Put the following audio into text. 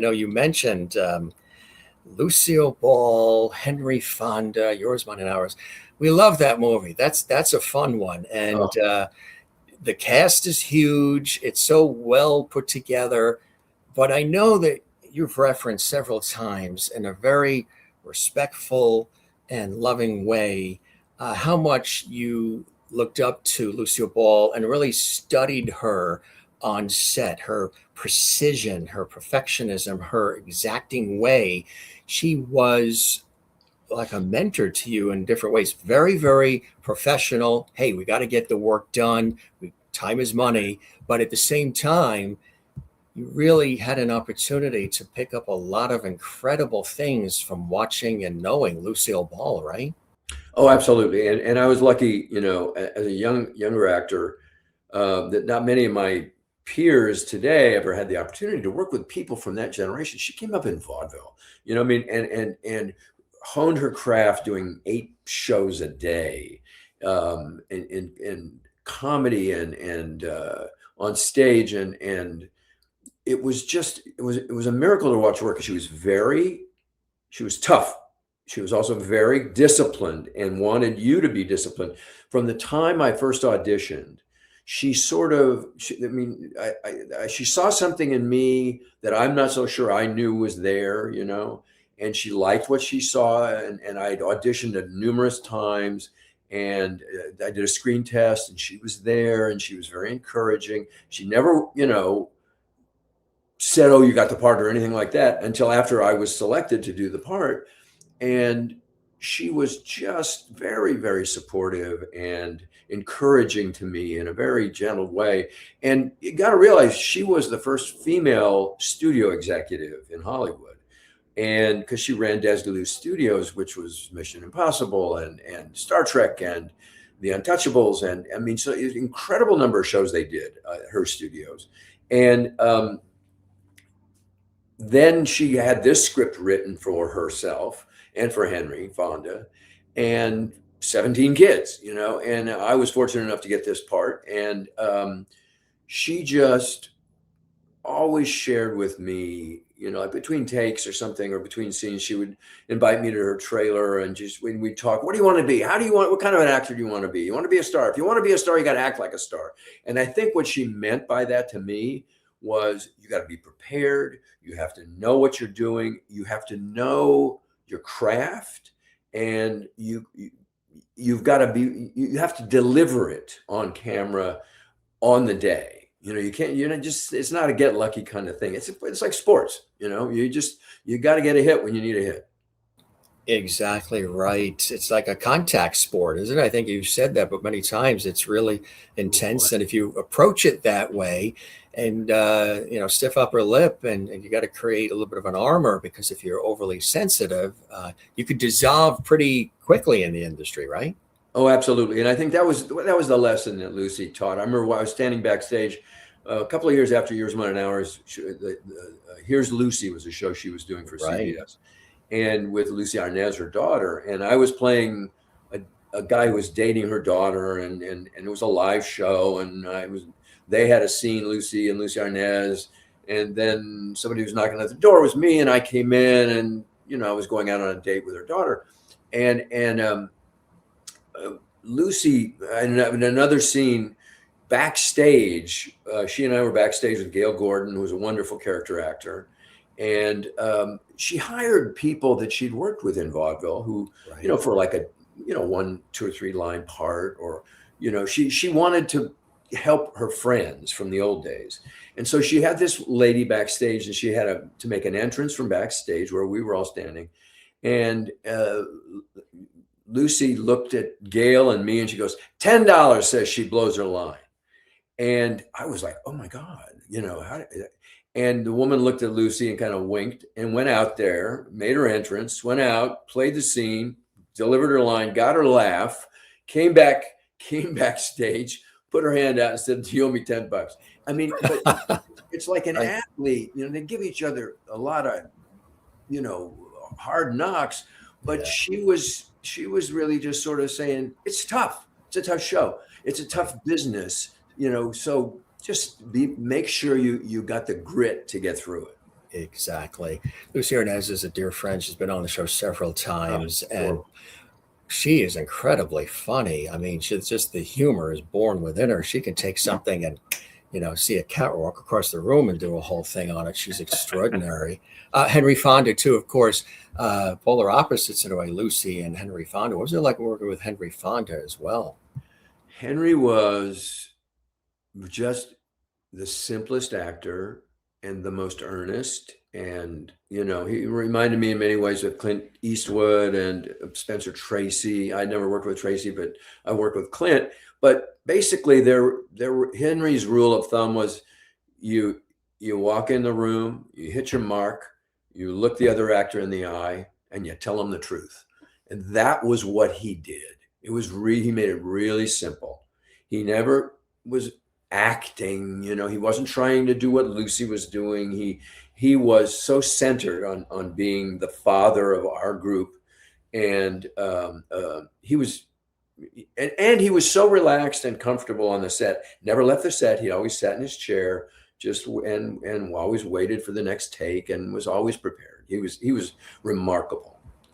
You mentioned Lucille Ball, Henry Fonda, Yours, Mine, and Ours. We love that movie. That's a fun one, Oh, and the cast is huge. It's so well put together. But I know that you've referenced several times in a very respectful and loving way how much you looked up to Lucille Ball and really studied her on set, her precision, her perfectionism, her exacting way. She was like a mentor to you in different ways. Very, very professional. Hey, we got to get the work done. Time is money. But at the same time, you really had an opportunity to pick up a lot of incredible things from watching and knowing Lucille Ball, right? oh, absolutely. And I was lucky, as a younger actor, that not many of my peers today ever had the opportunity to work with people from that generation. She came up in vaudeville, I mean, and honed her craft doing 8 shows a day, in comedy and on stage, and it was a miracle to watch her work. She was tough. She was also very disciplined and wanted you to be disciplined. From the time I first auditioned, she saw something in me that I'm not so sure I knew was there, and she liked what she saw. And I'd auditioned numerous times, and I did a screen test, and she was there, and she was very encouraging. She never, said, "Oh, you got the part," or anything like that until after I was selected to do the part. And she was just very, very supportive and encouraging to me in a very gentle way. And you got to realize she was the first female studio executive in Hollywood. And because she ran Desilu Studios, which was Mission Impossible and Star Trek and The Untouchables. And I mean, so it was an incredible number of shows they did at her studios. And then she had this script written for herself and for Henry Fonda and 17 kids, and I was fortunate enough to get this part. And she just always shared with me, like between takes or something, or between scenes, she would invite me to her trailer, and just when we talk, what do you want to be? What kind of an actor do you want to be? You want to be a star. If you want to be a star, you got to act like a star. And I think what she meant by that to me was, you got to be prepared. You have to know what you're doing. You have to know your craft, and you have to deliver it on camera on the day. You can't, it's not a get lucky kind of thing. It's like sports, you got to get a hit when you need a hit. Exactly right. It's like a contact sport, isn't it? I think you've said that, but many times it's really intense. And if you approach it that way and, stiff upper lip and you got to create a little bit of an armor, because if you're overly sensitive, you could dissolve pretty quickly in the industry, right? Oh, absolutely. And I think that was the lesson that Lucy taught. I remember I was standing backstage a couple of years after Yours, Mine, and Ours. Here's Lucy was a show she was doing for Right. CBS, and with Lucy Arnaz, her daughter. And I was playing a guy who was dating her daughter, and it was a live show. And they had a scene, Lucy and Lucy Arnaz. And then somebody was knocking at the door. It was me, and I came in, and, I was going out on a date with her daughter. And Lucy, in another scene backstage, she and I were backstage with Gail Gordon, who was a wonderful character actor. And she hired people that she'd worked with in vaudeville who, Right. for like a, 1, 2 or 3 line part, or, she wanted to help her friends from the old days. And so she had this lady backstage, and she had to make an entrance from backstage where we were all standing. And Lucy looked at Gail and me, and she goes, $10 says she blows her line. And I was like, oh my God, and the woman looked at Lucy and kind of winked and went out there, made her entrance, went out, played the scene, delivered her line, got her laugh, came backstage, put her hand out and said, "Do you owe me $10?" I mean, but it's like an Right. athlete, they give each other a lot of, hard knocks, but Yeah. she was really just sort of saying, it's tough. It's a tough show. It's a tough business, so just make sure you got the grit to get through it. Exactly. Lucy Arnaz is a dear friend. She's been on the show several times, and Adorable. she is incredibly funny. I mean, she's just the humor is born within her. She can take something and, see a cat walk across the room and do a whole thing on it. She's extraordinary. Henry Fonda, too, of course, polar opposites in a way, Lucy and Henry Fonda. What was it like working with Henry Fonda as well? Henry was just the simplest actor and the most earnest. And, he reminded me in many ways of Clint Eastwood and Spencer Tracy. I never worked with Tracy, but I worked with Clint. But basically, Henry's rule of thumb was you walk in the room, you hit your mark, you look the other actor in the eye, and you tell them the truth. And that was what he did. He made it really simple. He never was acting, he wasn't trying to do what Lucy was doing. He was so centered on being the father of our group. And he was so relaxed and comfortable on the set, never left the set. He always sat in his chair, and always waited for the next take and was always prepared. He was remarkable.